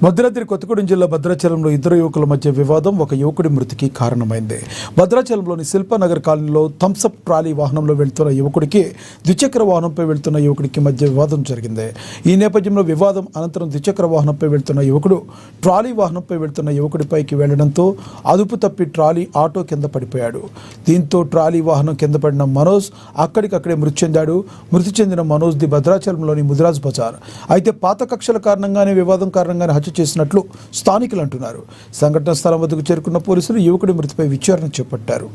భద్రాద్రి కొత్తగూడెం జిల్లా భద్రాచలంలో ఇద్దరు యువకుల మధ్య వివాదం ఒక యువకుడి మృతికి కారణమైంది. భద్రాచలంలోని శిల్పనగర్ కాలనీలో థమ్సప్ ట్రాలీ వాహనంలో వెళ్తున్న యువకుడికి ద్విచక్ర వాహనంపై వెళ్తున్న యువకుడికి మధ్య వివాదం జరిగింది. ఈ నేపథ్యంలో వివాదం అనంతరం ద్విచక్ర వాహనంపై వెళ్తున్న యువకుడు ట్రాలీ వాహనంపై వెళ్తున్న యువకుడిపైకి వెళ్లడంతో అదుపు తప్పి ట్రాలీ ఆటో కింద పడిపోయాడు. దీంతో ట్రాలీ వాహనం కింద పడిన మనోజ్ అక్కడికక్కడే మృతి చెందాడు. మృతి చెందిన మనోజ్ది భద్రాచలంలోని ముదిరాజ్ బజార్. అయితే పాత కక్షల కారణంగానే వివాదం కారణంగానే హత్య చేసినట్లు స్థానికులు అంటున్నారు. సంఘటన స్థలం వద్దకు చేరుకున్న పోలీసులు యువకుడి మృతిపై విచారణ చేపట్టారు.